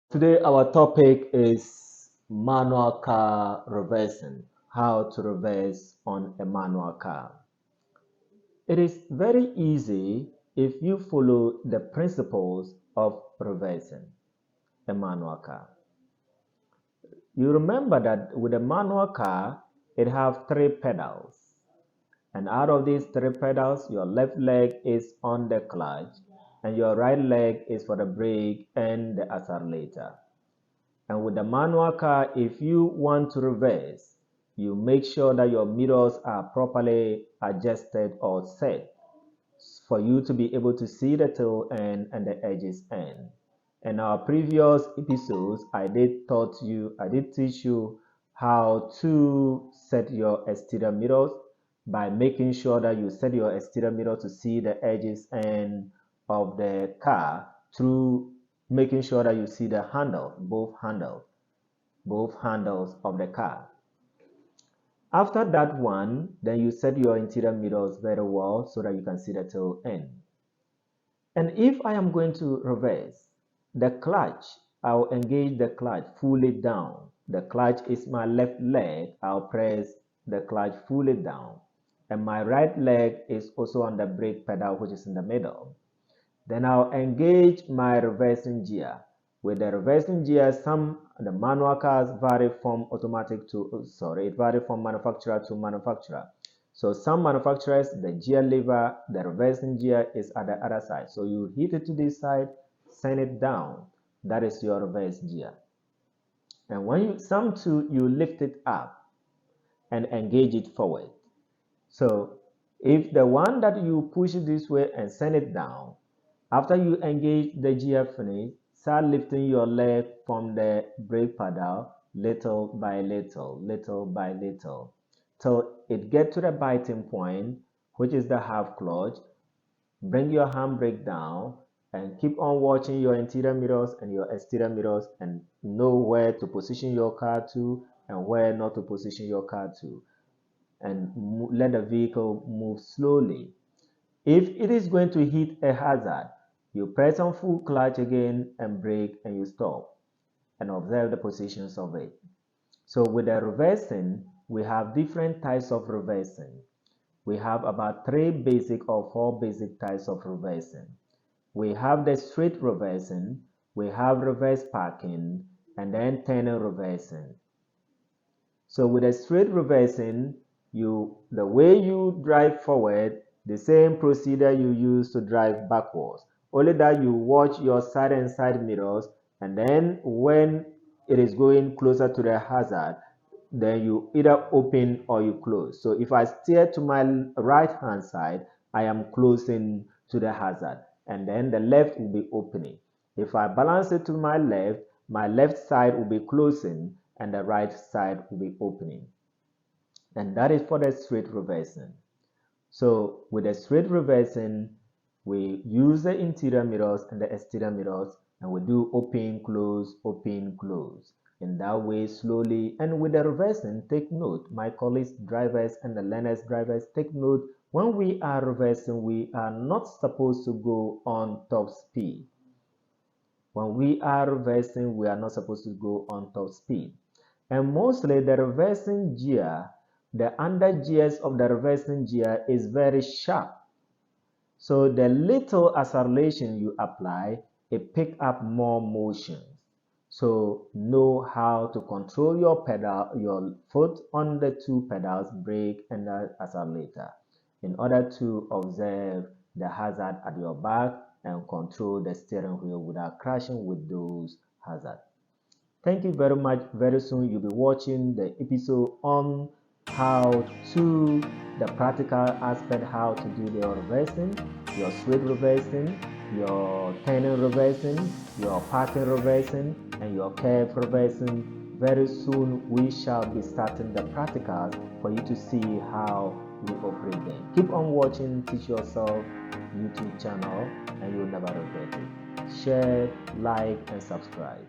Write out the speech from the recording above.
Today our topic is manual car reversing, how to reverse on a manual car. It is very easy if you follow the principles of reversing a manual car. You remember that with a manual car, it has three pedals. And out of these three pedals, your left leg is on the clutch and your right leg is for the brake and the accelerator. And with the manual car, if you want to reverse, you make sure that your mirrors are properly adjusted or set for you to be able to see the tail end and the edges end. In our previous episodes, I did teach you how to set your exterior mirrors by making sure that you set your exterior mirror to see the edges end of the car through making sure that you see the handle, both handles of the car. After that one, then you set your interior mirrors very well so that you can see the tail end. And if I am going to reverse the clutch, I'll engage the clutch fully down. The clutch is my left leg. I'll press the clutch fully down. And my right leg is also on the brake pedal, which is in the middle. Then I'll engage my reversing gear. With the reversing gear, the manual cars vary from it varies from manufacturer to manufacturer. So some manufacturers, the gear lever, the reversing gear is at the other side. So you hit it to this side, send it down. That is your reverse gear. And when you lift it up and engage it forward. So if the one that you push it this way and send it down, after you engage the gear finish, start lifting your leg from the brake pedal little by little, till it get to the biting point, which is the half clutch. Bring your handbrake down and keep on watching your interior mirrors and your exterior mirrors and know where to position your car to and where not to position your car to, and let the vehicle move slowly. If it is going to hit a hazard, you press on full clutch again and brake and you stop and observe the positions of it. So with the reversing, we have different types of reversing. We have about three basic or four basic types of reversing. We have the straight reversing, we have reverse parking, and then turning reversing. So with a straight reversing, the way you drive forward, the same procedure you use to drive backwards. Only that you watch your side and side mirrors, and then when it is going closer to the hazard, then you either open or you close. So if I steer to my right hand side, I am closing to the hazard, and then the left will be opening. If I balance it to my left side will be closing and the right side will be opening. And that is for the straight reversing. So with the straight reversing, we use the interior mirrors and the exterior mirrors and we do open, close, open, close. In that way, slowly. And with the reversing, take note, my colleagues, drivers, and the learners, drivers, take note, when we are reversing, we are not supposed to go on top speed. When we are reversing, we are not supposed to go on top speed. And mostly the reversing gear, the under gears of the reversing gear is very sharp. So the little acceleration you apply, it pick up more motion. So know how to control your pedal, your foot on the two pedals, brake and the accelerator, in order to observe the hazard at your back and control the steering wheel without crashing with those hazards. Thank you very much. Very soon you'll be watching the episode on how to the practical aspect, how to do the reversing, your straight reversing, your turning reversing, your parking reversing, and your curve reversing. Very soon we shall be starting the practicals for you to see how we operate them. Keep on watching Teach Yourself YouTube channel and you'll never regret it. Share, like, and subscribe.